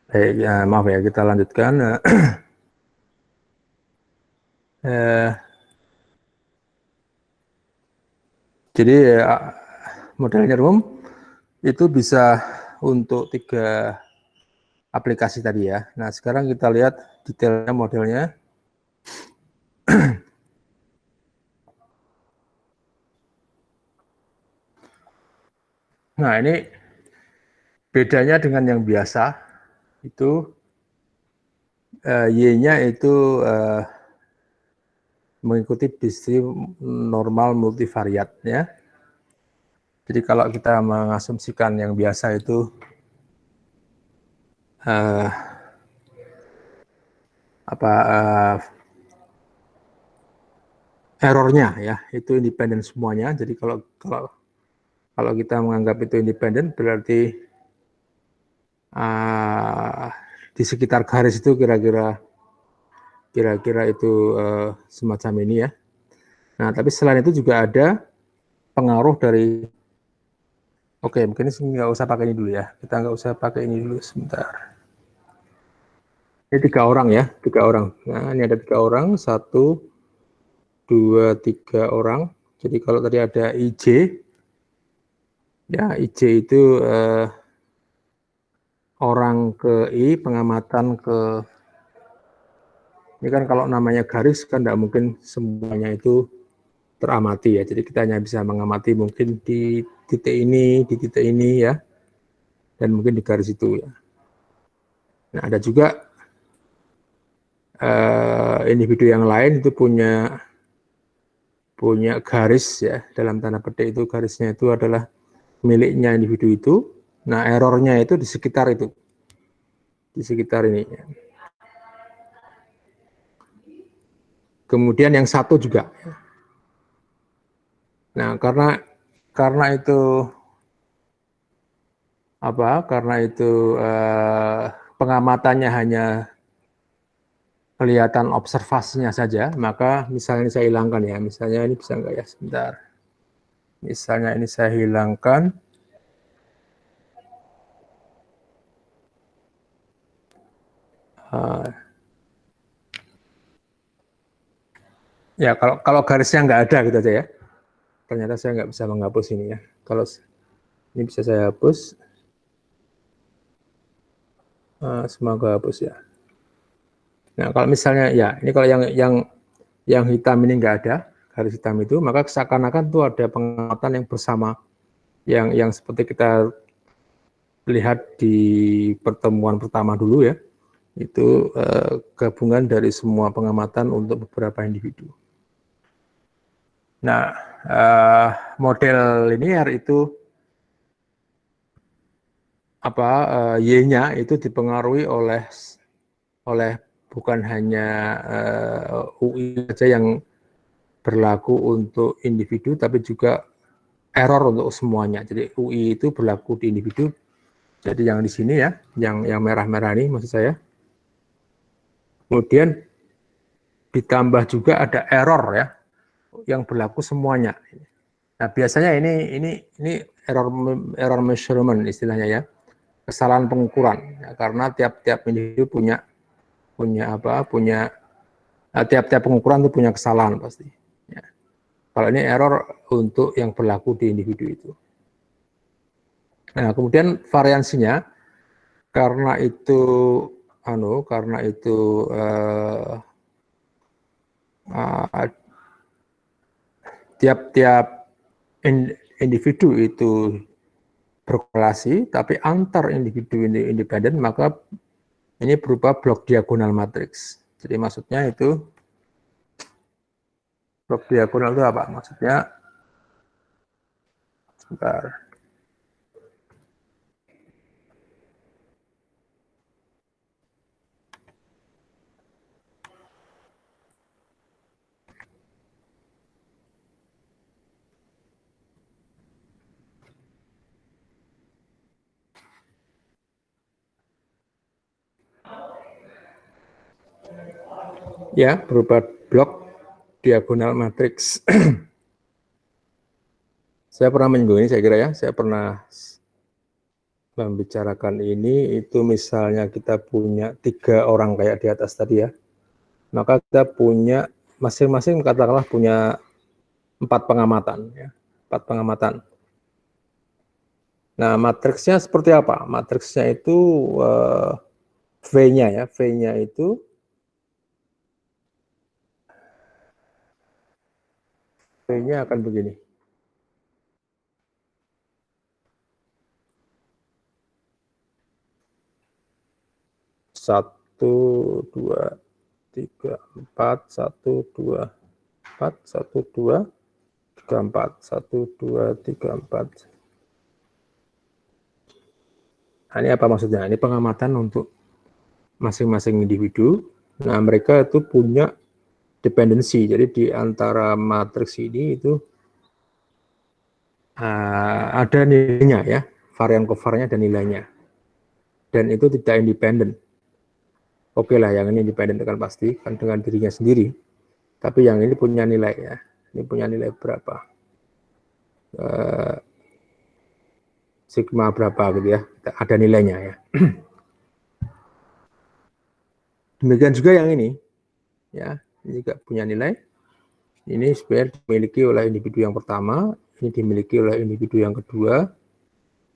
Baik, ya, maaf ya, kita lanjutkan. Jadi modelnya room itu bisa untuk 3 aplikasi tadi ya. Nah, sekarang kita lihat detailnya modelnya. Nah, ini bedanya dengan yang biasa itu Y-nya itu mengikuti distri normal multivariat ya. Jadi kalau kita mengasumsikan yang biasa itu errornya ya itu independen semuanya. Jadi kalau kita menganggap itu independen berarti di sekitar garis itu kira-kira itu semacam ini ya. Nah, tapi selain itu juga ada pengaruh dari, oke, mungkin nggak usah pakai ini dulu ya. Kita nggak usah pakai ini dulu sebentar. Ini 3 orang ya, 3 orang. Nah, ini ada 3 orang, 1, 2, 3 orang. Jadi kalau tadi ada IJ, ya IJ itu orang ke I, pengamatan ke, ini kan kalau namanya garis kan tidak mungkin semuanya itu teramati ya. Jadi kita hanya bisa mengamati mungkin di titik ini ya, dan mungkin di garis itu ya. Nah, ada juga individu yang lain itu punya garis ya, dalam tanda petik itu garisnya itu adalah miliknya individu itu. Nah, errornya itu di sekitar itu, di sekitar ini. Kemudian yang satu juga. Nah, karena itu pengamatannya hanya kelihatan observasinya saja, maka misalnya ini saya hilangkan ya, misalnya ini bisa enggak ya, sebentar. Misalnya ini saya hilangkan. Ya, kalau garisnya nggak ada gitu aja ya. Ternyata saya nggak bisa menghapus ini ya. Kalau ini bisa saya hapus. Semoga hapus ya. Nah, kalau misalnya ya, ini kalau yang hitam ini nggak ada, garis hitam itu, maka seakan-akan tuh ada pengamatan yang bersama, yang seperti kita lihat di pertemuan pertama dulu ya, itu gabungan dari semua pengamatan untuk beberapa individu. Nah, model linear itu Y-nya itu dipengaruhi oleh bukan hanya UI saja yang berlaku untuk individu, tapi juga error untuk semuanya. Jadi UI itu berlaku di individu. Jadi yang di sini ya, yang merah-merah ini maksud saya. Kemudian ditambah juga ada error ya, yang berlaku semuanya. Nah, biasanya ini error measurement istilahnya ya, kesalahan pengukuran. Ya, karena tiap-tiap individu punya tiap-tiap pengukuran itu punya kesalahan pasti. Ya. Kalau ini error untuk yang berlaku di individu itu. Nah, kemudian variansinya karena itu tiap-tiap individu itu berkorelasi, tapi antar individu ini independen, maka ini berupa blok diagonal matriks. Jadi maksudnya itu blok diagonal itu apa? Maksudnya sebentar. Ya, berupa blok diagonal matriks. Saya pernah menyinggung ini, saya kira ya. Saya pernah membicarakan ini itu misalnya kita punya 3 orang kayak di atas tadi ya, maka kita punya masing-masing katakanlah punya 4 pengamatan ya, 4 pengamatan. Nah, matriksnya seperti apa? Matriksnya itu V-nya ya, V-nya itu V-nya akan begini. 1, 2, 3, 4, 1, 2, 4, 1, 2, 3, 4, 1, 2, 3, 4. Nah, ini apa maksudnya? Ini pengamatan untuk masing-masing individu. Nah, mereka itu punya dependensi. Jadi di antara matriks ini itu ada nilainya ya, varian covernya dan nilainya. Dan itu tidak independen. Oke lah, yang ini independen kan pasti kan dengan dirinya sendiri. Tapi yang ini punya nilai ya. Ini punya nilai berapa? Sigma berapa gitu ya. Ada nilainya ya. Demikian juga yang ini. Ya, ini juga punya nilai. Ini sebenarnya dimiliki oleh individu yang pertama, ini dimiliki oleh individu yang kedua,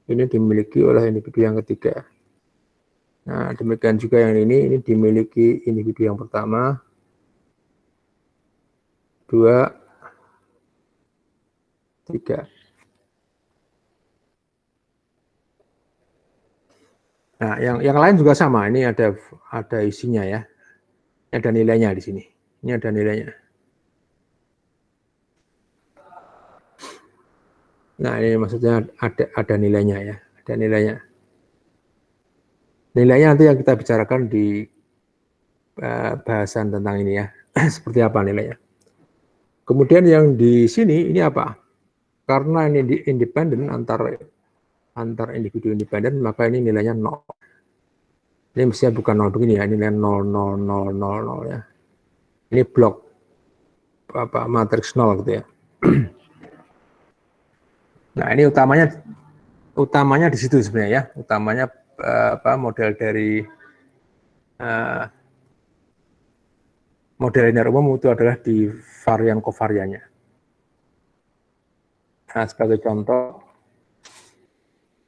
ini dimiliki oleh individu yang ketiga. Nah, demikian juga yang ini dimiliki individu yang pertama, 2, 3. Nah, yang lain juga sama. Ini ada isinya ya. Ada nilainya di sini. Ini ada nilainya. Nah, ini maksudnya ada nilainya ya. Ada nilainya. Nilainya nanti yang kita bicarakan di bahasan tentang ini ya. Seperti apa nilainya. Kemudian yang di sini ini apa? Karena ini independen antar individu independen, maka ini nilainya 0. Ini mestinya bukan 0 begini ya, ini nilai 0, 0, 0, 0, 0 ya. Ini blok matriks 0 gitu ya. Nah, ini utamanya di situ sebenarnya ya. Utamanya model dari model linear umum itu adalah di varian kovariannya. Nah, sebagai contoh,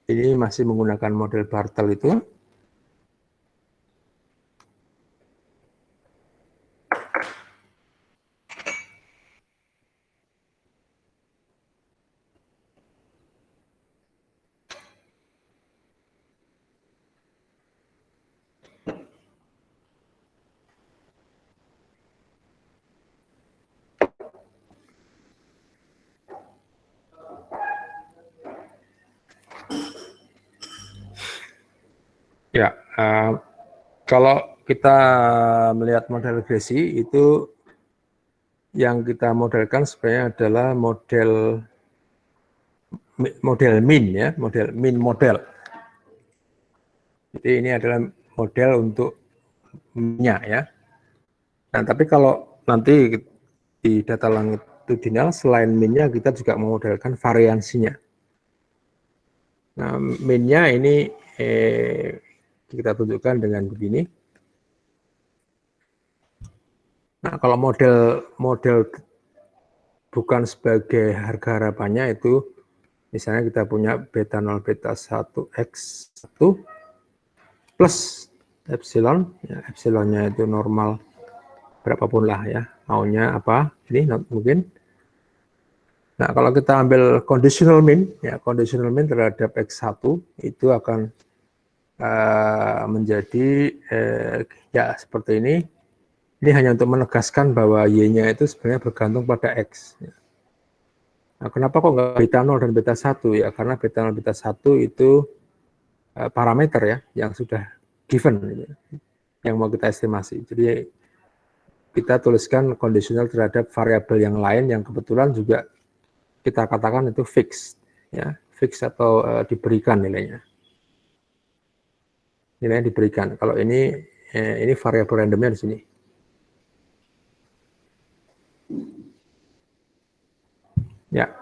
ini masih menggunakan model Bartel itu. Ya, kalau kita melihat model regresi itu yang kita modelkan sebenarnya adalah model min ya, min model. Jadi ini adalah model untuk minnya ya. Nah, tapi kalau nanti di data longitudinal selain minnya kita juga memodelkan variansinya. Nah, minnya ini kita tunjukkan dengan begini. Nah, kalau model bukan sebagai harga harapannya itu misalnya kita punya beta 0 beta 1 x1 plus epsilon, ya, epsilonnya itu normal berapapun lah ya, maunya apa, ini mungkin. Nah, kalau kita ambil conditional min, ya conditional min terhadap x1 itu akan menjadi ya seperti ini. Ini hanya untuk menegaskan bahwa y-nya itu sebenarnya bergantung pada x. Nah, kenapa kok nggak beta 0 dan beta 1 ya? Karena beta 0 beta 1 itu parameter ya yang sudah given yang mau kita estimasi. Jadi kita tuliskan kondisional terhadap variabel yang lain yang kebetulan juga kita katakan itu fix ya, fix atau diberikan nilainya. Nilainya diberikan. Kalau ini variabel randomnya di sini. Ya.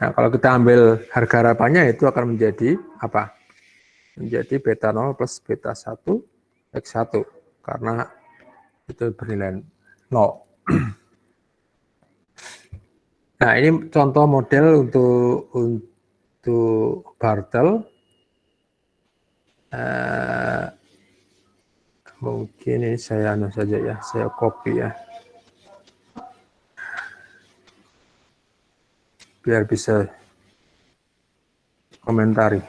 Nah, kalau kita ambil harga harapannya itu akan menjadi apa? menjadi beta 0 plus beta 1 X1 karena itu bernilai 0. Nah, ini contoh model untuk Bartel. Mungkin ini saya saja ya, saya copy ya, biar bisa komentari.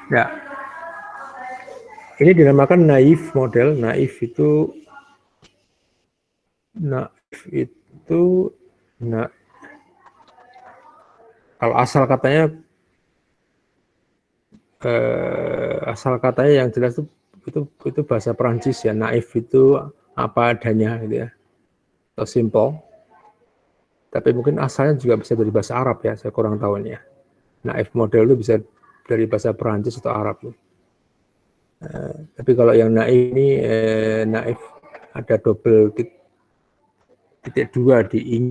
Ya, ini dinamakan naif model. Naif itu kalau asal katanya yang jelas itu bahasa Perancis ya. Naif itu apa adanya gitu ya, atau simple. Tapi mungkin asalnya juga bisa dari bahasa Arab ya, saya kurang tahu ya. Naif model itu bisa dari bahasa Perancis atau Arab. Tapi kalau yang naif ini naif ada double titik 2 di ing.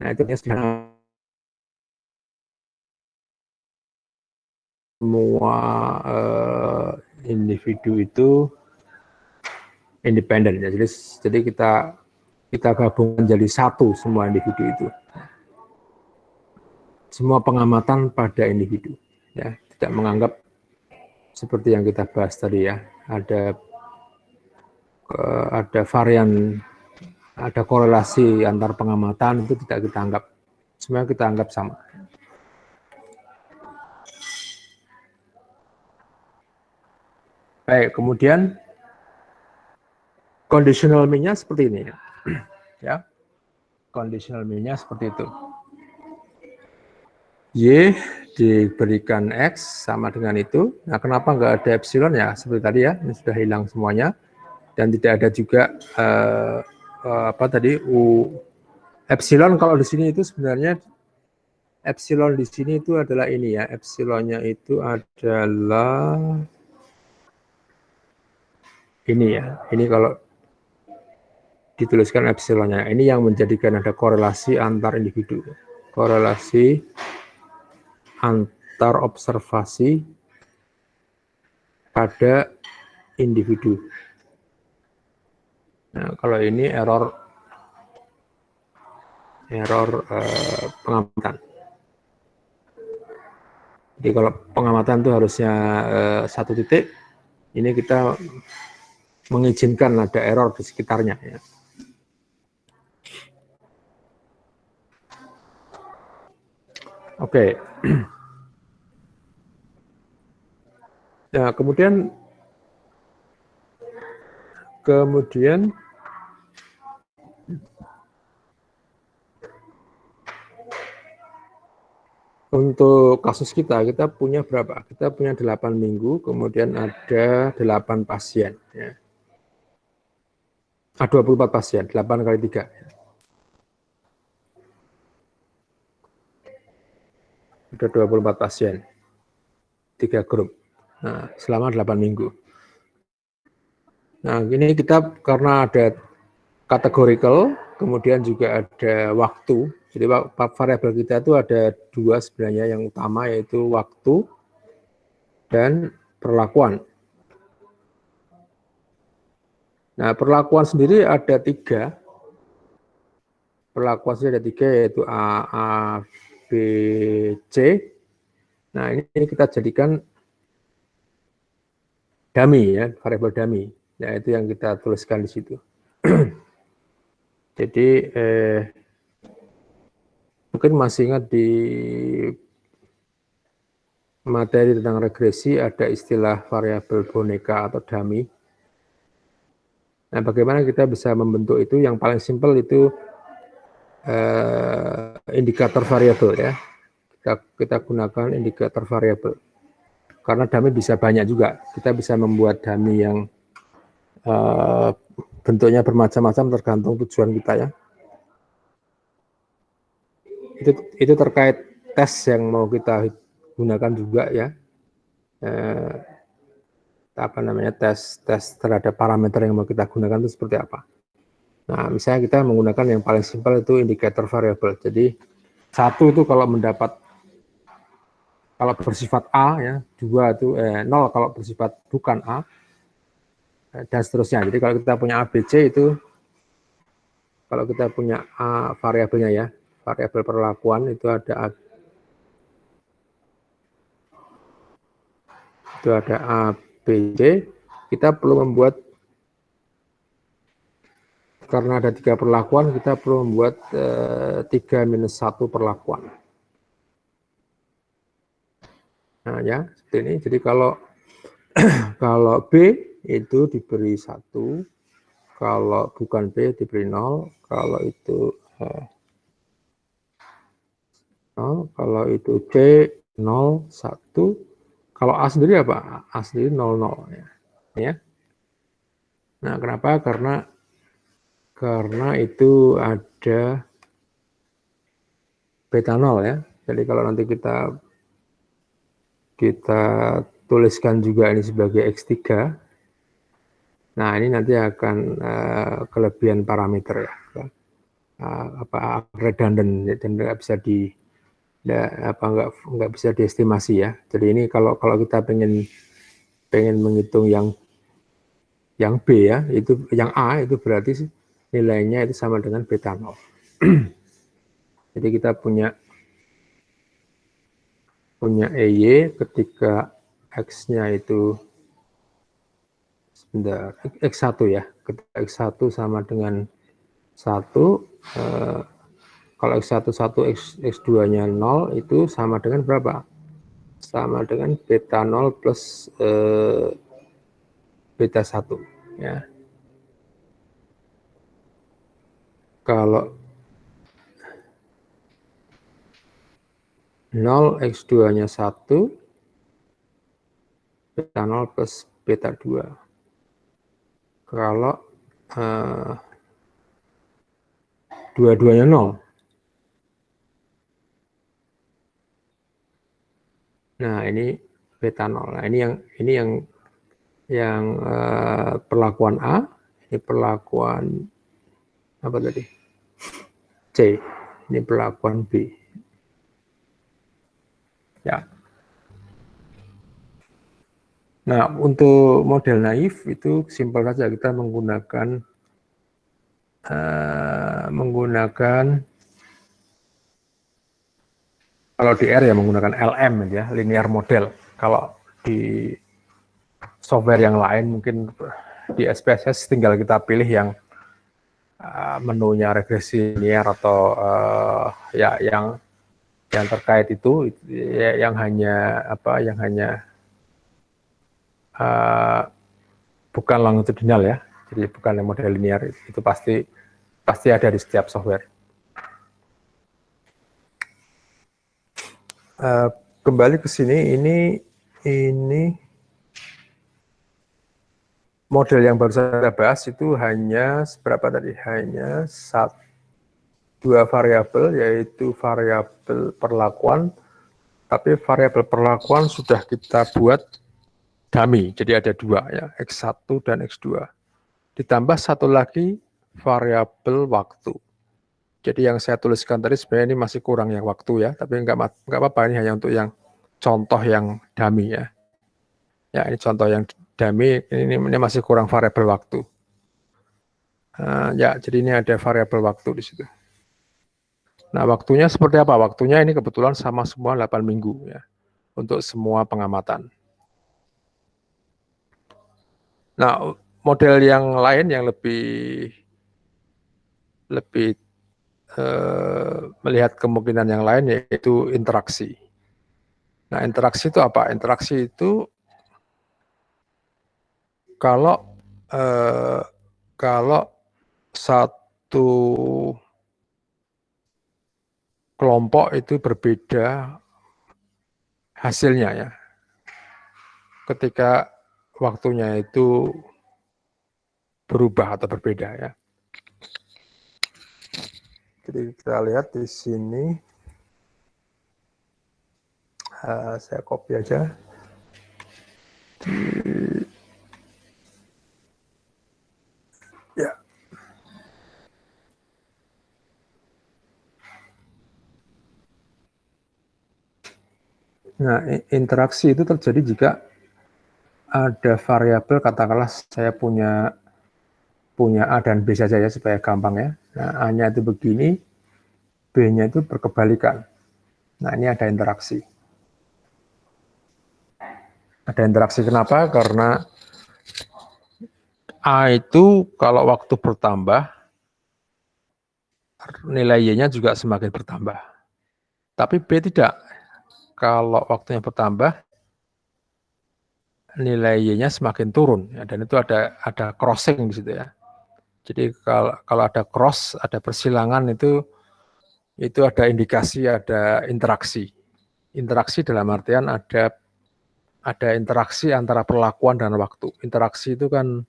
Nah, itu semua individu itu independen ya. Jadi kita gabungkan jadi satu semua individu itu. Semua pengamatan pada individu ya, tidak menganggap seperti yang kita bahas tadi ya, ada varian, ada korelasi antar pengamatan, itu tidak kita anggap, semua kita anggap sama. Baik, kemudian conditional mean-nya seperti ini ya. Conditional mean-nya seperti itu. Y diberikan X sama dengan itu. Nah, kenapa nggak ada epsilon ya? Seperti tadi ya, ini sudah hilang semuanya. Dan tidak ada juga apa tadi epsilon. Kalau di sini itu sebenarnya epsilon di sini itu adalah ini ya. Epsilonnya itu adalah ini ya. Ini kalau dituliskan epsilonnya. Ini yang menjadikan ada korelasi antar individu. Korelasi antar observasi pada individu. Nah, kalau ini error pengamatan. Jadi kalau pengamatan itu harusnya 1 titik, ini kita mengizinkan ada error di sekitarnya. Ya. Oke. Nah, kemudian untuk kasus kita punya berapa? Kita punya 8 minggu, kemudian ada 8 pasien. Ya. 24 pasien, 8 kali 3. Ada 24 pasien, 3 grup. Nah, selama 8 minggu. Nah, ini kita karena ada categorical, kemudian juga ada waktu. Jadi variabel kita itu ada 2 sebenarnya yang utama, yaitu waktu dan perlakuan. Nah, perlakuan sendiri ada 3. Perlakuan sendiri ada 3, yaitu A, B, C. Nah, ini kita jadikan dummy ya, variabel dummy. Ya, itu yang kita tuliskan di situ. Jadi mungkin masih ingat di materi tentang regresi ada istilah variabel boneka atau dummy. Nah, bagaimana kita bisa membentuk itu? Yang paling simpel itu indikator variabel ya. Kita gunakan indikator variabel. Karena dummy bisa banyak juga. Kita bisa membuat dummy yang bentuknya bermacam-macam tergantung tujuan kita ya. Itu terkait tes yang mau kita gunakan juga ya. tes terhadap parameter yang mau kita gunakan itu seperti apa. Nah, misalnya kita menggunakan yang paling simpel itu indikator variabel. Jadi satu itu kalau bersifat A ya, 2 itu 0 kalau bersifat bukan A, dan seterusnya. Jadi kalau kita punya ABC itu, kalau kita punya A variabelnya ya, variabel perlakuan itu ada A, B, C, kita perlu membuat, karena ada 3 perlakuan, kita perlu membuat 3-1 perlakuan. Nah ya, seperti ini. Jadi kalau B itu diberi 1, kalau bukan B diberi 0, kalau itu 0, kalau itu C 0, 1, kalau A sendiri apa? A sendiri 0, 0 ya. Nah, kenapa? Karena itu ada beta 0 ya. Jadi kalau nanti kita tuliskan juga ini sebagai X3, nah ini nanti akan kelebihan parameter ya. Redundant dan nggak bisa nggak bisa diestimasi ya. Jadi ini kalau kita pengen menghitung yang B ya, itu yang A itu berarti nilainya itu sama dengan beta 0. Jadi kita punya EY ketika X-nya itu X1 ya, ketika X1 sama dengan 1, kalau X1 1, X2-nya 0 itu sama dengan berapa? Sama dengan beta 0 plus beta 1 ya. Kalau 0 X2-nya 1, beta 0 plus beta 2. Kalau dua-duanya 0. Nah, ini beta 0. Nah, ini yang perlakuan A, ini perlakuan apa tadi? C. Ini perlakuan B. Ya. Nah, untuk model naif itu simpel saja, kita menggunakan kalau di R ya menggunakan LM ya, linear model. Kalau di software yang lain mungkin di SPSS tinggal kita pilih yang menunya regresi linear atau ya yang terkait itu ya, yang hanya bukan longitudinal ya, jadi bukan yang model linear, itu pasti ada di setiap software. Kembali ke sini, ini model yang baru saya bahas itu hanya seberapa tadi? Hanya 2 variabel, yaitu variabel perlakuan, tapi variabel perlakuan sudah kita buat dummy, jadi ada 2 ya, X1 dan X2. Ditambah 1 lagi variabel waktu. Jadi yang saya tuliskan tadi sebenarnya ini masih kurang yang waktu ya, tapi nggak apa-apa, ini hanya untuk yang contoh yang dummy ya. Ya, ini contoh yang dummy, ini masih kurang variabel waktu. Ya, jadi ini ada variabel waktu di situ. Nah, waktunya seperti apa? Waktunya ini kebetulan sama semua 8 minggu ya, untuk semua pengamatan. Nah, model yang lain yang lebih melihat kemungkinan yang lain yaitu interaksi. Nah, interaksi itu apa? Interaksi itu kalau satu kelompok itu berbeda hasilnya ya. Ketika waktunya itu berubah atau berbeda ya. Jadi kita lihat di sini, saya copy aja. Nah, interaksi itu terjadi jika ada variabel, katakanlah saya punya A dan B saja ya supaya gampang ya. Nah, A-nya itu begini, B-nya itu berkebalikan. Nah, ini ada interaksi. Ada interaksi kenapa? Karena A itu kalau waktu bertambah, nilai Y-nya juga semakin bertambah. Tapi B tidak. Kalau waktunya bertambah, nilai Y-nya semakin turun. Ya, dan itu ada crossing di situ ya. Jadi kalau ada cross, ada persilangan itu ada indikasi, ada interaksi. Interaksi dalam artian ada interaksi antara perlakuan dan waktu. Interaksi itu kan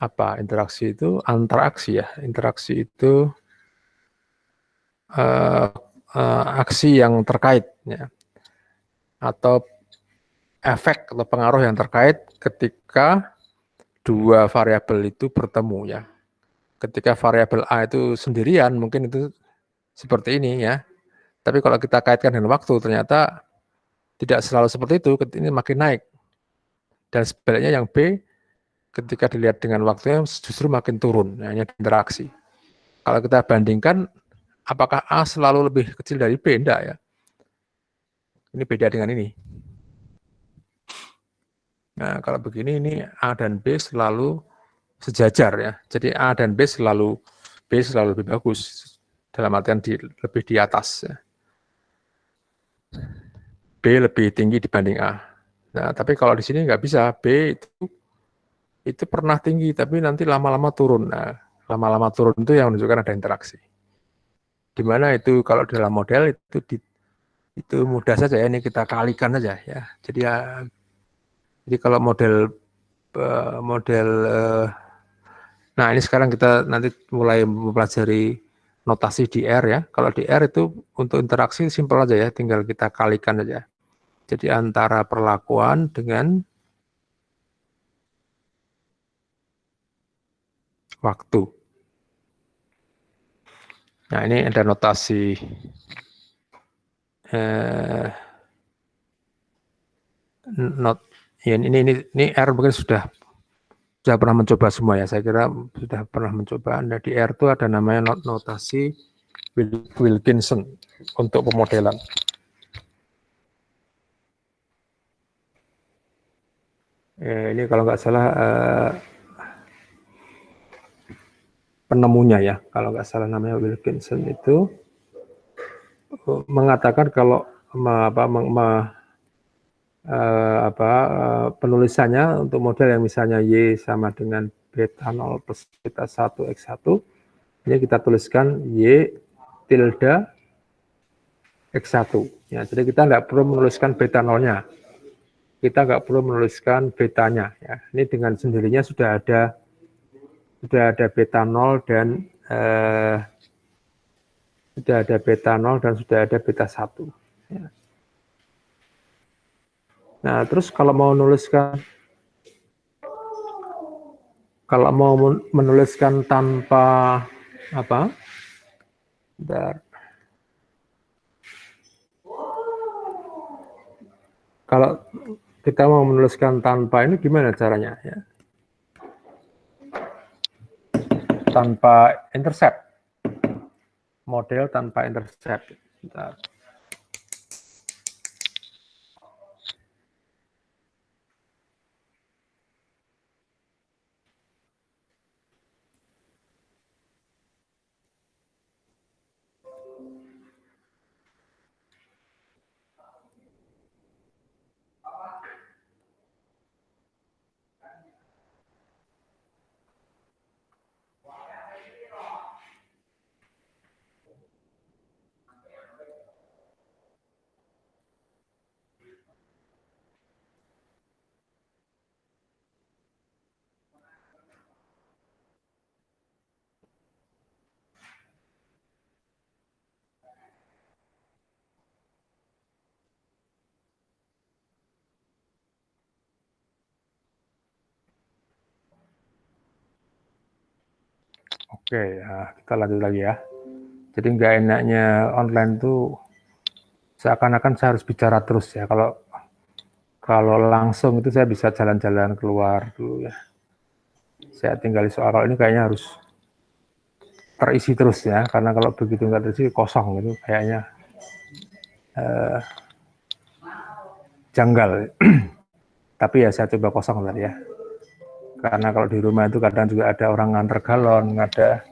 apa? Interaksi itu antaraksi ya. Interaksi itu aksi yang terkait ya. Atau efek atau pengaruh yang terkait ketika dua variabel itu bertemu ya. Ketika variabel A itu sendirian mungkin itu seperti ini ya. Tapi kalau kita kaitkan dengan waktu ternyata tidak selalu seperti itu, ini makin naik. Dan sebaliknya yang B ketika dilihat dengan waktunya justru makin turun, hanya interaksi. Kalau kita bandingkan, apakah A selalu lebih kecil dari B? Enggak ya. Ini beda dengan ini. Nah, kalau begini, ini A dan B selalu sejajar ya. Jadi A dan B selalu lebih bagus. Dalam artian lebih di atas. Ya. B lebih tinggi dibanding A. Nah, tapi kalau di sini nggak bisa. B itu pernah tinggi, tapi nanti lama-lama turun. Nah, lama-lama turun itu yang menunjukkan ada interaksi. Di mana itu kalau dalam model itu mudah saja ya, ini kita kalikan saja ya. Jadi kalau model nah ini sekarang kita nanti mulai mempelajari notasi di R ya. Kalau di R itu untuk interaksi simpel aja ya, tinggal kita kalikan aja. Jadi antara perlakuan dengan waktu. Nah ini ada notasi not ya, ini R mungkin sudah pernah mencoba semua ya. Saya kira sudah pernah mencoba. Nah di R itu ada namanya notasi Wilkinson untuk pemodelan. Ini kalau nggak salah penemunya ya, kalau nggak salah namanya Wilkinson itu mengatakan kalau penulisannya untuk model yang misalnya Y sama dengan beta 0 plus beta 1 X1, ini kita tuliskan Y tilde X1. Ya, jadi kita nggak perlu menuliskan beta 0-nya. Kita nggak perlu menuliskan betanya. Ya. Ini dengan sendirinya sudah ada beta 0 dan sudah ada beta 0 dan sudah ada beta 1. Ya. Nah, terus kalau mau menuliskan tanpa apa? Bentar. Kalau kita mau menuliskan tanpa ini gimana caranya ya? Tanpa intercept. Model tanpa intercept. Bentar. Oke, ya, kita lanjut lagi ya. Jadi nggak enaknya online tuh seakan-akan saya harus bicara terus ya. Kalau langsung itu saya bisa jalan-jalan keluar dulu ya. Saya tinggal soal, kalau ini kayaknya harus terisi terus ya, karena kalau begitu nggak terisi kosong itu kayaknya janggal. Tapi ya saya coba kosong tadi ya. Karena kalau di rumah itu kadang juga ada orang nganter galon, ada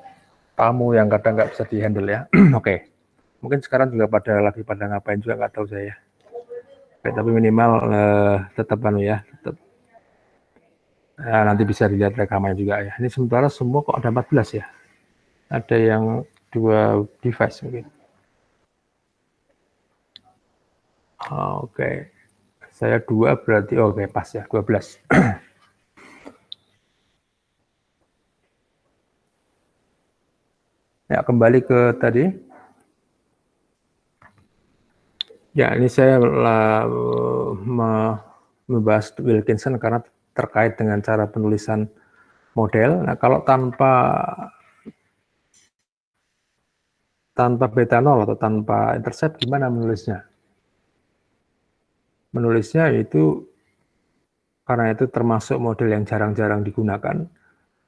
tamu yang kadang nggak bisa dihandle ya. Oke. Mungkin sekarang juga lagi pada ngapain juga nggak tahu saya. Oke, tapi minimal tetap ya, tetap nanti bisa dilihat rekamannya juga ya. Ini sementara semua kok ada 14 ya. Ada yang 2 device mungkin. Oke. Saya 2 berarti oke pas ya, 12. Ya, kembali ke tadi. Ya, ini saya membahas Wilkinson karena terkait dengan cara penulisan model. Nah, kalau tanpa beta 0 atau tanpa intercept, gimana menulisnya? Menulisnya itu, karena itu termasuk model yang jarang-jarang digunakan.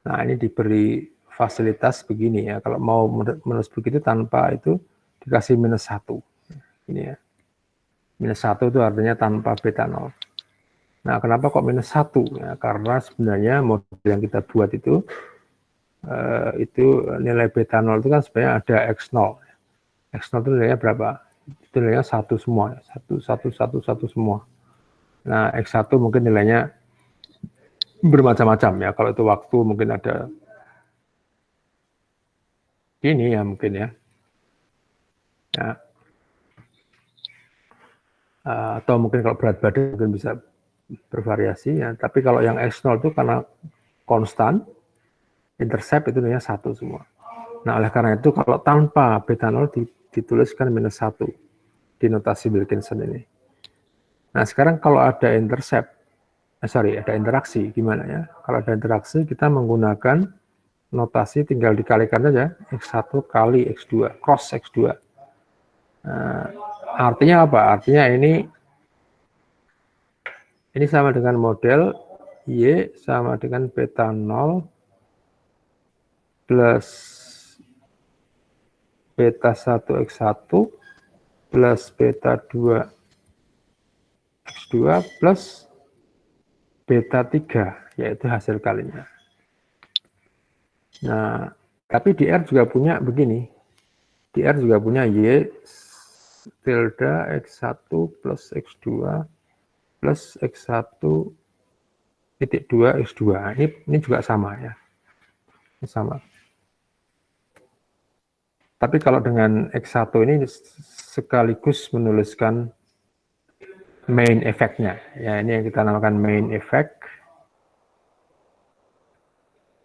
Nah, ini diberi fasilitas begini ya. Kalau mau menulis begitu tanpa itu dikasih -1. Ini ya. -1 itu artinya tanpa beta 0. Nah, kenapa kok -1? Ya, karena sebenarnya model yang kita buat itu nilai beta 0 itu kan sebenarnya ada X0. X0 itu nilainya berapa? Itu nilainya 1 semua. 1, 1, 1, 1 semua. Nah, X1 mungkin nilainya bermacam-macam ya. Kalau itu waktu mungkin ada ini ya mungkin ya. Ya. Atau mungkin kalau berat badan mungkin bisa bervariasi ya. Tapi kalau yang X0 itu karena konstan, intercept itu nilainya 1 semua. Nah, oleh karena itu kalau tanpa beta 0 dituliskan -1 di notasi Wilkinson ini. Nah, sekarang kalau ada intercept, ada interaksi, gimana ya? Kalau ada interaksi, kita menggunakan notasi tinggal dikalikan saja, X1 kali X2, cross X2. Nah, artinya apa? Artinya ini sama dengan model Y sama dengan beta 0 plus beta 1 X1 plus beta 2 X2 plus beta 3, yaitu hasil kalinya. Nah, tapi di R juga punya begini. Di R juga punya Y tilde X1 plus X2 plus X1 titik 2 X2. Ini juga sama ya. Ini sama. Tapi kalau dengan X1 ini sekaligus menuliskan main effect-nya. Ya, ini yang kita namakan main effect.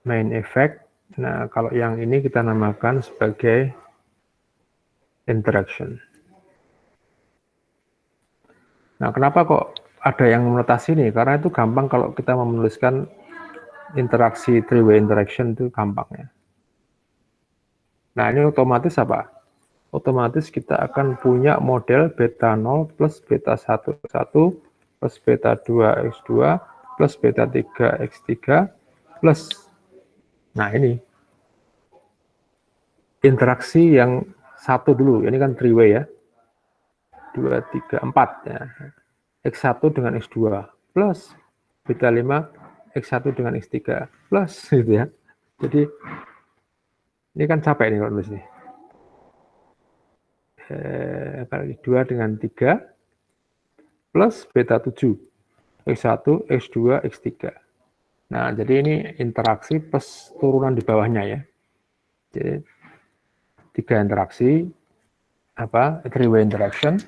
Main effect. Nah, kalau yang ini kita namakan sebagai interaction. Nah, kenapa kok ada yang menotasi ini? Karena itu gampang kalau kita menuliskan interaksi three-way interaction itu gampang ya. Nah, ini otomatis apa? Otomatis kita akan punya model beta 0 plus beta 1 X1 plus beta 2 X2 plus beta 3 X3 plus, nah ini interaksi yang satu dulu, ini kan three way ya, 2, 3, 4 ya, X1 dengan X2 plus beta 5 X1 dengan X3 plus gitu ya. Jadi ini kan capek nih kalau nulis nih. 2 dengan 3 plus beta 7 X1, X2, X3. Nah, jadi ini interaksi plus turunan di bawahnya ya. Jadi 3 interaksi, three-way interaction.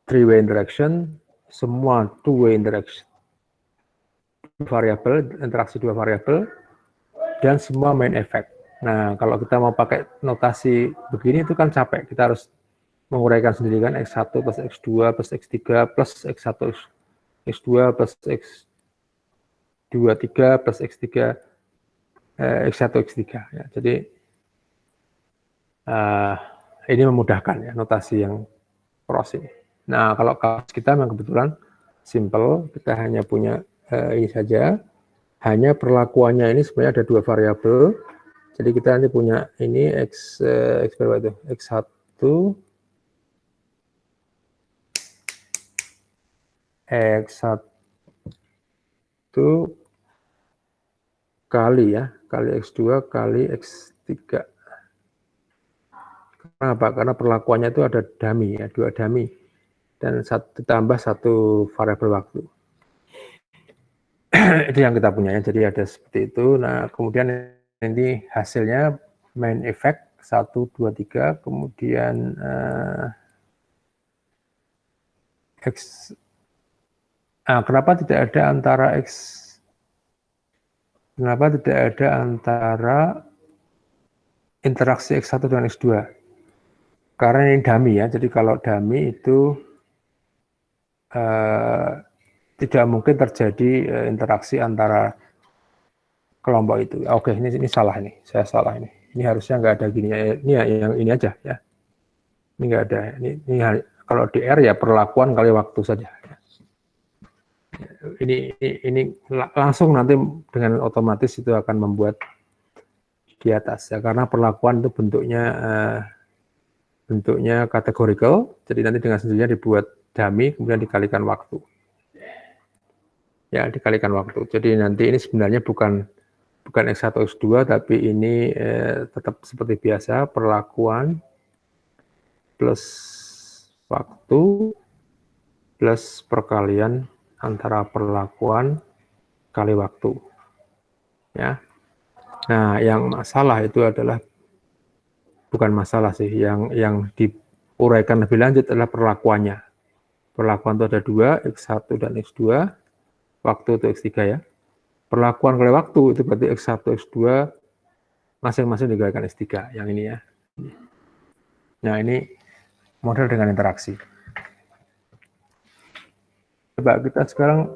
Three-way interaction, semua two-way interaction. Variabel, interaksi 2 variabel, dan semua main effect. Nah, kalau kita mau pakai notasi begini itu kan capek. Kita harus menguraikan sendiri kan X1 plus X2 plus X3 plus X1 X2 plus X2 3 plus X3 X1 X3 ya. Jadi Ini memudahkan ya notasi yang cross ini. Nah, kalau kita memang kebetulan simple, kita hanya punya ini saja. Hanya perlakuannya ini sebenarnya ada dua variabel. Jadi kita nanti punya ini x berapa itu? X1 X1 kali ya, kali X2 kali X3. Kenapa? Karena perlakuannya itu ada dummy ya, dua dummy. Dan ditambah satu variabel waktu. Itu yang kita punya ya, jadi ada seperti itu. Nah, kemudian ini hasilnya main effect 1, 2, 3, kemudian X. Kenapa tidak ada antara X? Kenapa tidak ada antara interaksi X1 dan X2? Karena ini dummy ya, jadi kalau dummy itu tidak mungkin terjadi interaksi antara kelompok itu. Oke, ini salah nih, saya salah ini. Ini harusnya nggak ada gini. Ini ya, yang ini aja ya. Ini nggak ada. Ini kalau di R ya perlakuan kali waktu saja. Ini langsung nanti dengan otomatis itu akan membuat di atas ya, karena perlakuan itu bentuknya categorical. Jadi nanti dengan sendirinya dibuat dummy kemudian dikalikan waktu. Ya, dikalikan waktu. Jadi nanti ini sebenarnya bukan X1 X2 tapi ini tetap seperti biasa perlakuan plus waktu plus perkalian antara perlakuan kali waktu. Ya. Nah, yang masalah itu adalah bukan masalah sih, yang diuraikan lebih lanjut adalah perlakuannya. Perlakuan itu ada dua, X1 dan X2, waktu itu X3 ya. Perlakuan kali waktu itu berarti X1, X2 masing-masing dikalikan X3, yang ini ya. Nah, ini model dengan interaksi. Coba kita sekarang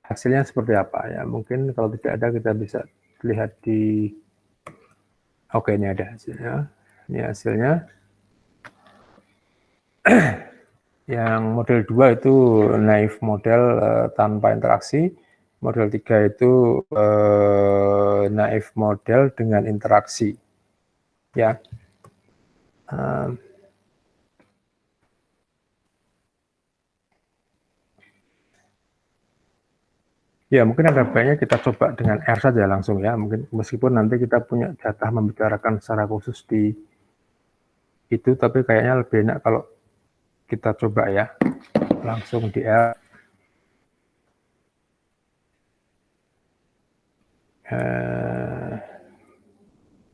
hasilnya seperti apa ya. Mungkin kalau tidak ada kita bisa lihat di oke, ini ada hasilnya. Ini hasilnya. Yang model 2 itu naive model tanpa interaksi. Model 3 itu naive model dengan interaksi. Ya. Ya, mungkin ada baiknya kita coba dengan R saja langsung ya. Mungkin meskipun nanti kita punya jatah membicarakan secara khusus di itu, tapi kayaknya lebih enak kalau kita coba ya langsung di R.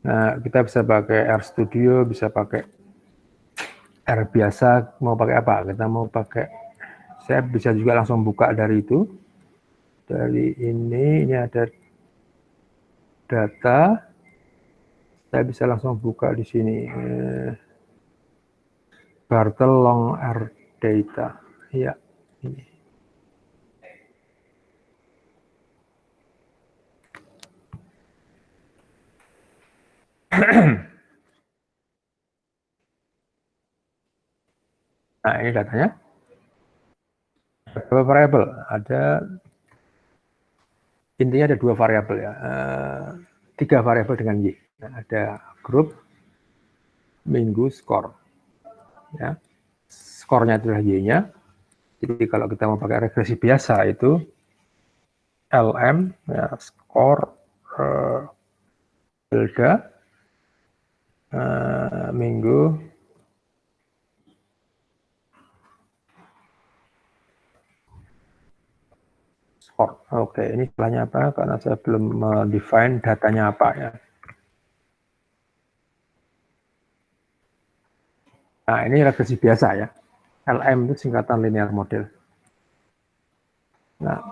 Nah, kita bisa pakai R Studio, bisa pakai R biasa. Mau pakai apa? Kita mau pakai, saya bisa juga langsung buka dari itu. Dari ini ada data, saya bisa langsung buka di sini. Bartel long R data, ya ini. Nah, ini datanya. Beberapa variabel, intinya ada dua variabel ya, 3 variabel dengan Y. Nah, ada grup, minggu, skor. Ya, skornya adalah Y-nya. Jadi kalau kita mau pakai regresi biasa itu LM, ya, skor, delta, minggu, skor. Oke, ini istilahnya apa? Karena saya belum define datanya apa ya. Nah, ini regresi biasa ya. LM itu singkatan linear model. Nah,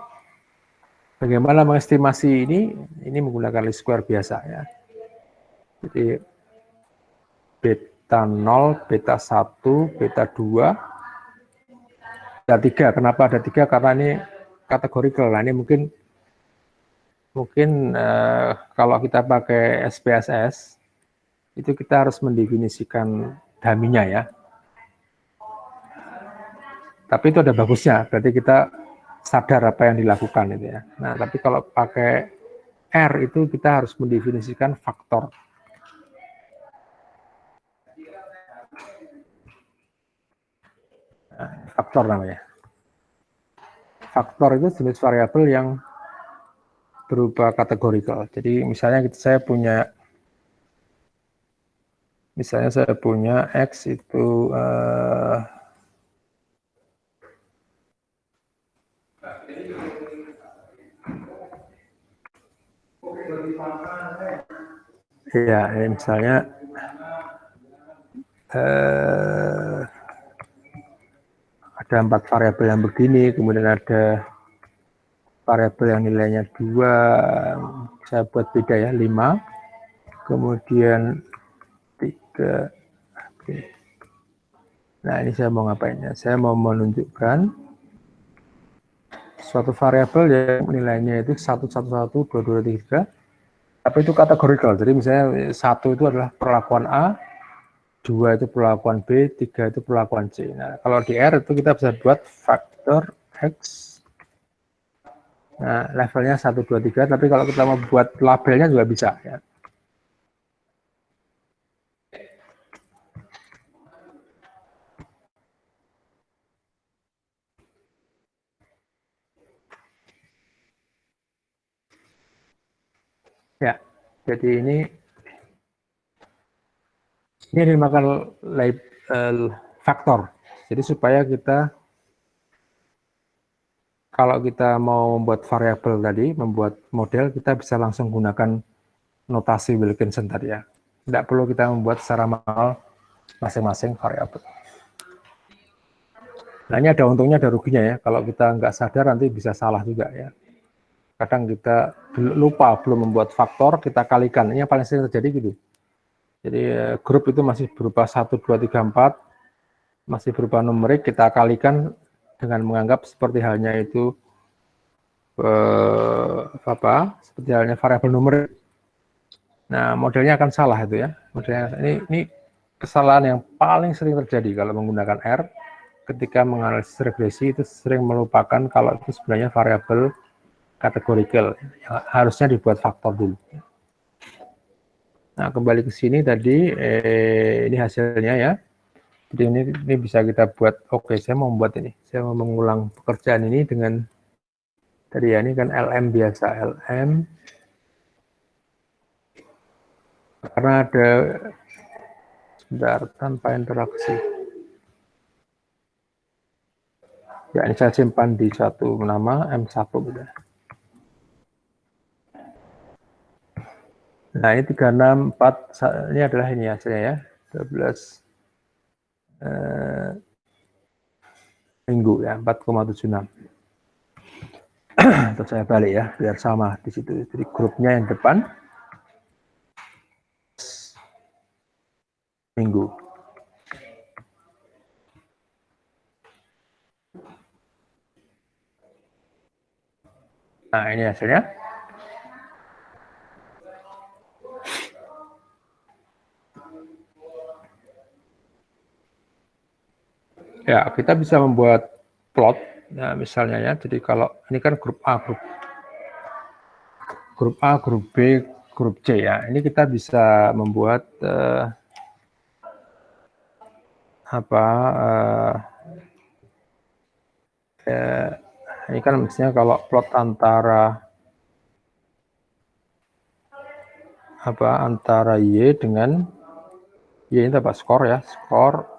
bagaimana mengestimasi ini? Ini menggunakan least square biasa ya. Jadi beta 0, beta 1, beta 2, ada 3. Kenapa ada 3? Karena ini categorical. Nah, ini mungkin kalau kita pakai SPSS, itu kita harus mendefinisikan dummy-nya ya. Tapi itu ada bagusnya, berarti kita sadar apa yang dilakukan itu ya. Nah, tapi kalau pakai R itu kita harus mendefinisikan faktor. Nah, faktor namanya. Faktor itu jenis variabel yang berupa kategorikal. Jadi misalnya saya punya X itu ya misalnya ada 4 variabel yang begini, kemudian ada variabel yang nilainya 2, saya buat beda ya, 5, kemudian 3. Oke. Nah, ini saya mau ngapain ya? Saya mau menunjukkan suatu variabel yang nilainya itu 1, 1, 1, 2, 2, 3, tapi itu kategorikal. Jadi misalnya 1 itu adalah perlakuan A, 2 itu perlakuan B, 3 itu perlakuan C. Nah, kalau di R itu kita bisa buat faktor X. Nah, levelnya 1, 2, 3, tapi kalau kita mau buat labelnya juga bisa ya. Ya, jadi ini dinamakan faktor. Jadi supaya kita, kalau kita mau membuat variabel tadi, membuat model, kita bisa langsung gunakan notasi Wilkinson tadi ya. Tidak perlu kita membuat secara manual masing-masing variabel. Nah, ini ada untungnya, ada ruginya ya. Kalau kita nggak sadar nanti bisa salah juga ya. Kadang kita lupa belum membuat faktor, kita kalikan. Ini yang paling sering terjadi gitu. Jadi grup itu masih berupa 1, 2, 3, 4, masih berupa numerik, kita kalikan dengan menganggap seperti halnya itu seperti halnya variabel numerik. Nah, modelnya akan salah itu ya. Modelnya ini kesalahan yang paling sering terjadi kalau menggunakan R. Ketika menganalisis regresi itu sering melupakan kalau itu sebenarnya variabel kategorikal. Harusnya dibuat faktor dulu. Nah, kembali ke sini tadi, ini hasilnya ya. Jadi ini bisa kita buat, oke, saya mau membuat ini. Saya mau mengulang pekerjaan ini dengan, tadi ya, ini kan LM biasa, LM. Karena ada, sebentar, tanpa interaksi. Ya, ini saya simpan di satu nama, M1 udah. Nah, ini 364, ini adalah ini hasilnya ya, 12 minggu ya, 4,76. Terus saya balik ya, biar sama di situ. Jadi grupnya yang depan, minggu. Nah, ini hasilnya. Ya, kita bisa membuat plot, ya, misalnya ya. Jadi kalau ini kan grup A, grup A, grup B, grup C ya. Ini kita bisa membuat ini kan misalnya kalau plot antara antara Y dengan Y, ini apa, skor ya, skor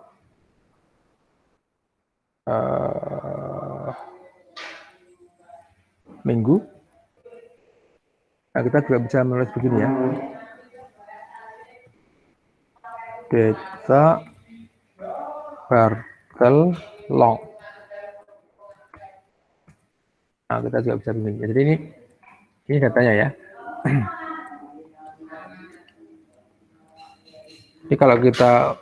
minggu. Nah, kita juga bisa menulis begini ya, data bartel long. Nah, kita juga bisa begini. Jadi ini datanya ya. Ini kalau kita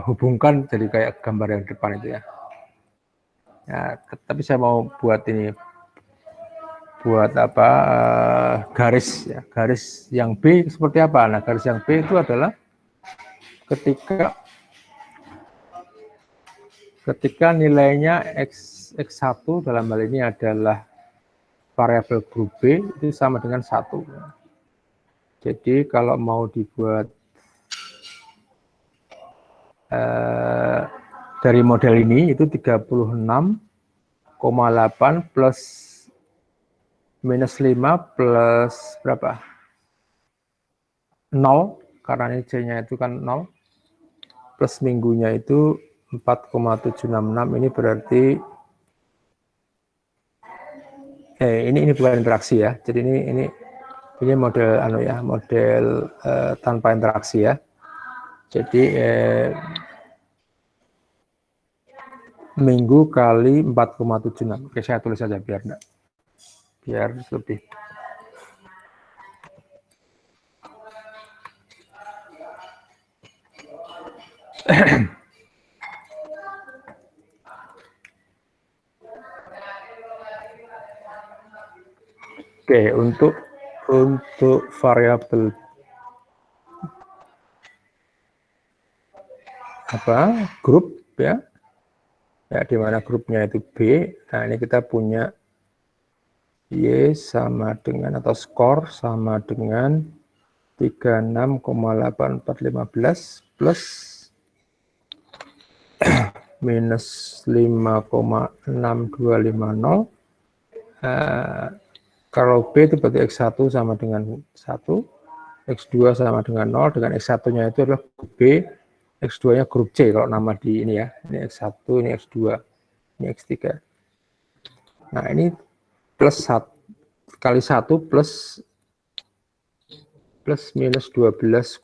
hubungkan jadi kayak gambar yang depan itu ya. Ya, tapi saya mau buat ini buat apa garis ya, garis yang B seperti apa? Nah, garis yang B itu adalah ketika nilainya x1 dalam hal ini adalah variabel grup B itu sama dengan 1. Jadi kalau mau dibuat dari model ini itu 36,8 plus minus 5 plus berapa? 0, karena ini C-nya itu kan 0, plus minggunya itu 4,766, ini berarti ini bukan interaksi ya. Jadi ini model model tanpa interaksi ya. Jadi minggu kali 4,76. Oke, saya tulis saja biar lebih. Oke, untuk variabel grup ya, di mana grupnya itu B. Nah, ini kita punya Y sama dengan atau skor sama dengan 36,8415 plus minus 5,6250. Kalau B itu berarti X1 sama dengan 1, X2 sama dengan 0, dengan X1-nya itu adalah grup B, X2-nya grup C kalau nama di ini ya. Ini X1, ini X2, ini X3. Nah, ini plus 1 kali 1 plus minus 12,1094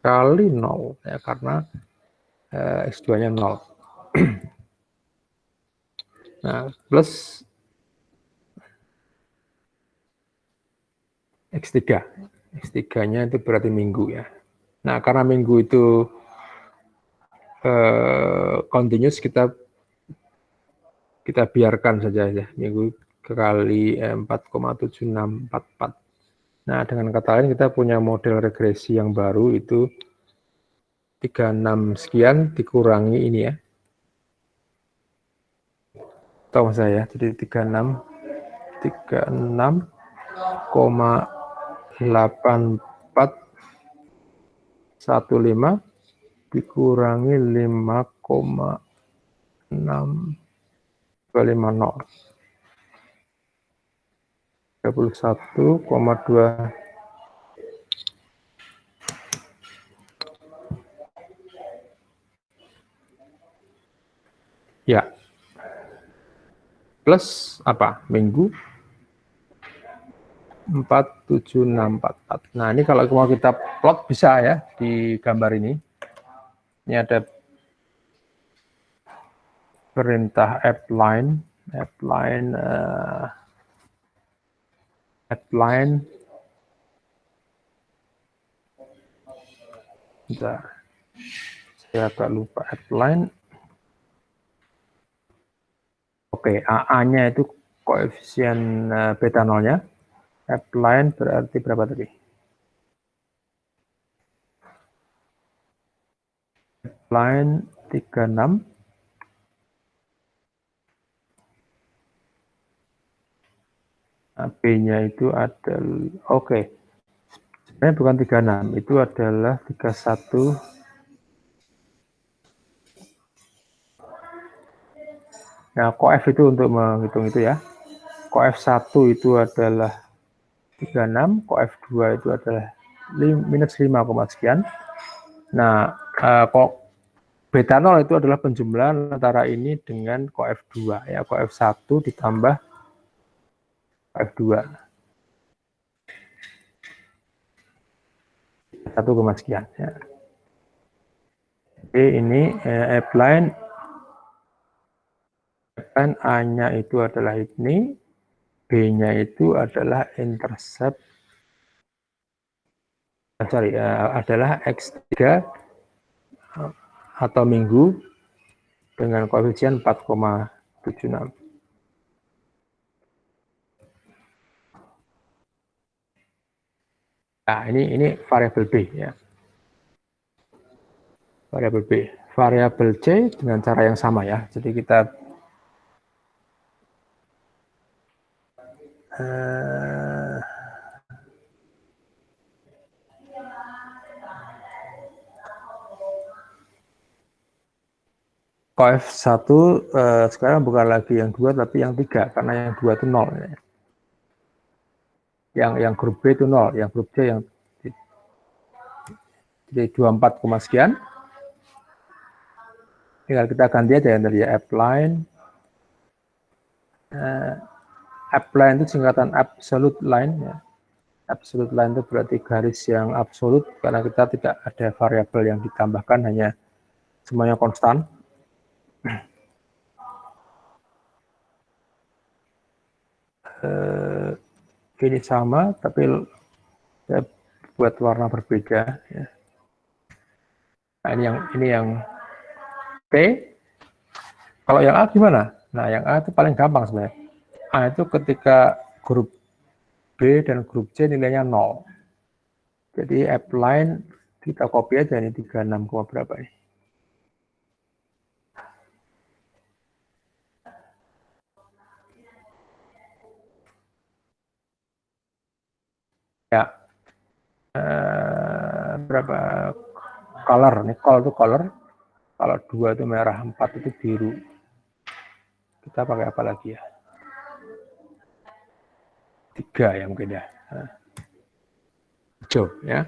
kali 0 ya, karena X2-nya 0. Nah, plus X3. X3-nya itu berarti minggu ya. Nah, karena minggu itu continuous, kita biarkan saja ya, minggu kali 4,7644. Nah, dengan kata lain kita punya model regresi yang baru itu 36 sekian dikurangi ini ya. Tahu saya, jadi 36,8415 dikurangi 5,6250. 31,2. Ya. Plus apa? Minggu 47644. Nah, ini kalau mau kita plot bisa ya di gambar ini. Ini ada perintah appline bentar, saya agak lupa appline. Oke, AA-nya itu koefisien beta nolnya. Appline berarti berapa tadi? Appline 36. B-nya itu adalah, oke. Sebenarnya bukan 36, itu adalah 31. Nah, coef itu untuk menghitung itu ya. Coef 1 itu adalah 36, coef 2 itu adalah minus 5, sekian. Nah, kok beta 0 itu adalah penjumlahan antara ini dengan coef 2 ya, coef 1 ditambah coef 2. 1, sekian ya. Oke, ini appline A-nya itu adalah ini, B-nya itu adalah intercept, adalah X3 atau minggu dengan koefisien 4,76. Nah, ini variabel B ya. Variabel B. Variabel C dengan cara yang sama ya. Jadi kita F1 sekarang bukan lagi yang 2 tapi yang 3 karena yang 2 itu 0 ya. Yang grup B itu 0, yang grup C yang jadi 24, sekian. Tinggal kita ganti aja yang dari appline. Appline itu singkatan absolute line ya. Absolute line itu berarti garis yang absolut karena kita tidak ada variabel yang ditambahkan, hanya semuanya konstan. Ini sama tapi saya buat warna berbeda ya. Nah, ini yang P. Kalau yang A gimana? Nah, yang A itu paling gampang sebenarnya. A itu ketika grup B dan grup C nilainya 0. Jadi appline kita copy aja ini 36, berapa ini? Ya, berapa color? Nih call itu color. Kalau 2 itu merah, 4 itu biru. Kita pakai apa lagi ya? 3 ya mungkin ya. Hijau ya.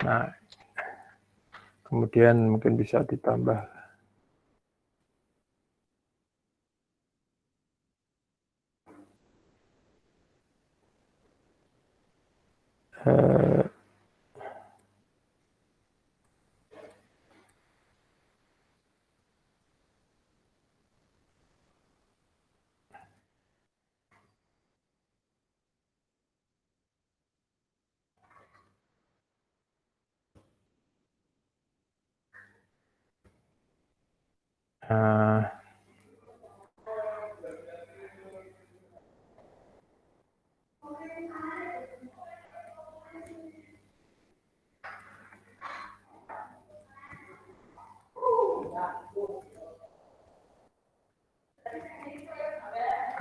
Nah, kemudian mungkin bisa ditambah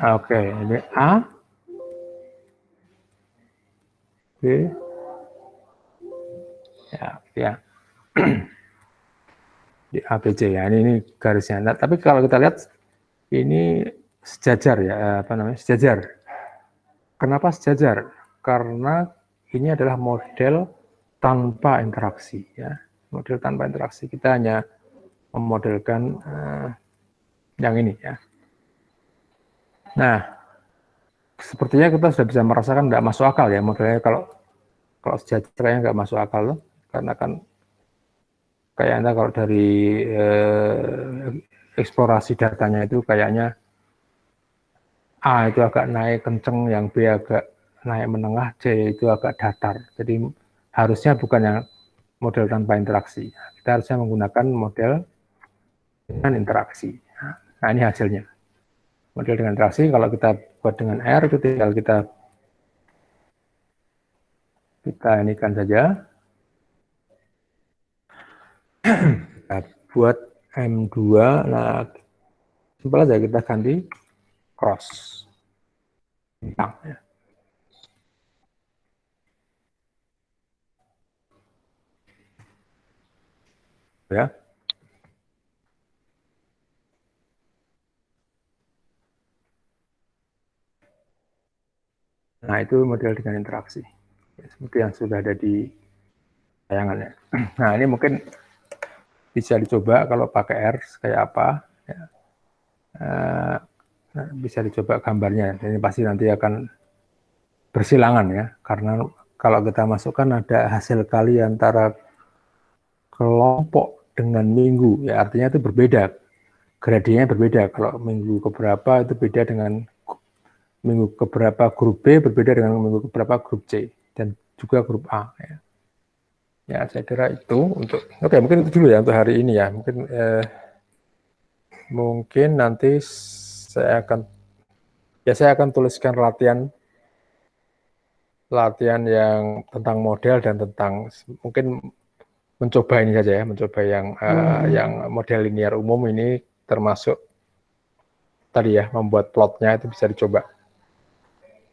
oke, ini A, B, ya, di A, B, C ya. Ini garisnya. Nah, tapi kalau kita lihat ini sejajar ya, apa namanya? Sejajar. Kenapa sejajar? Karena ini adalah model tanpa interaksi ya. Model tanpa interaksi. Kita hanya memodelkan yang ini ya. Nah, sepertinya kita sudah bisa merasakan nggak masuk akal ya modelnya kalau sejajarnya nggak masuk akal loh, karena kan kayaknya kalau dari eksplorasi datanya itu kayaknya A itu agak naik kenceng, yang B agak naik menengah, C itu agak datar. Jadi harusnya bukan yang model tanpa interaksi. Kita harusnya menggunakan model dengan interaksi. Nah, ini hasilnya. Model dengan interaksi, kalau kita buat dengan R, itu tinggal kita inikan saja. Kita buat M2, nah simpel aja kita ganti cross. Bintang ya. Ya. Nah, itu model dengan interaksi. Ya, seperti yang sudah ada di tayangannya. Nah, ini mungkin bisa dicoba kalau pakai R kayak apa. Ya. Bisa dicoba gambarnya. Ini pasti nanti akan bersilangan ya. Karena kalau kita masukkan ada hasil kali antara kelompok dengan minggu. Ya, artinya itu berbeda. Gradiennya berbeda. Kalau minggu keberapa itu beda dengan minggu keberapa grup B, berbeda dengan minggu keberapa grup C. Dan juga grup A. Ya. Ya, saya kira itu untuk, oke, mungkin itu dulu ya untuk hari ini ya. Mungkin nanti saya akan tuliskan latihan yang tentang model dan tentang mungkin mencoba ini saja ya, mencoba yang model linear umum ini, termasuk tadi ya membuat plotnya itu bisa dicoba.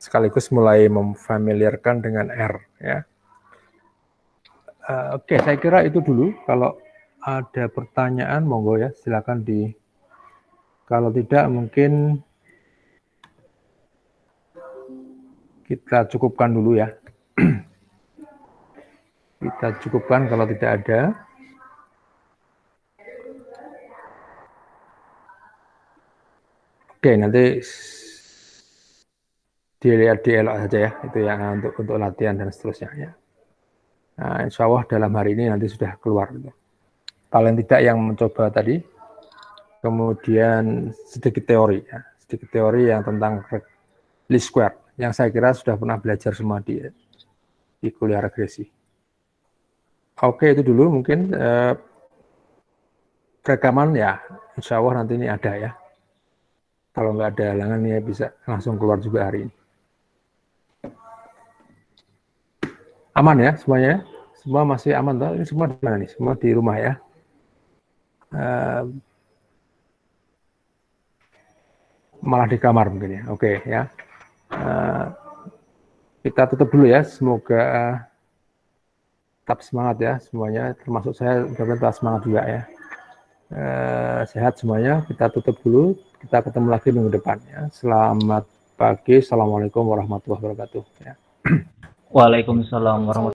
Sekaligus mulai memfamiliarkan dengan R ya. Oke, saya kira itu dulu. Kalau ada pertanyaan monggo ya, silakan kalau tidak mungkin kita cukupkan dulu ya. Kita cukupkan kalau tidak ada. Oke, nanti dilihat di elok saja ya, itu yang untuk latihan dan seterusnya ya. Nah, insya Allah dalam hari ini nanti sudah keluar. Paling tidak yang mencoba tadi, kemudian sedikit teori ya, sedikit teori yang tentang least square, yang saya kira sudah pernah belajar semua di kuliah regresi. Oke, itu dulu mungkin rekaman ya, insya Allah nanti ini ada ya. Kalau nggak ada halangan ya bisa langsung keluar juga hari ini. Aman ya semuanya? Semua masih aman toh? Ini semua di mana nih? Semua di rumah ya. Malah di kamar mungkin ya. Oke ya. Kita tutup dulu ya. Semoga tetap semangat ya semuanya. Termasuk saya tetap semangat juga ya. Sehat semuanya. Kita tutup dulu. Kita ketemu lagi minggu depan ya. Selamat pagi. Assalamualaikum warahmatullahi wabarakatuh. Ya. Waalaikumsalam warahmatullahi wabarakatuh.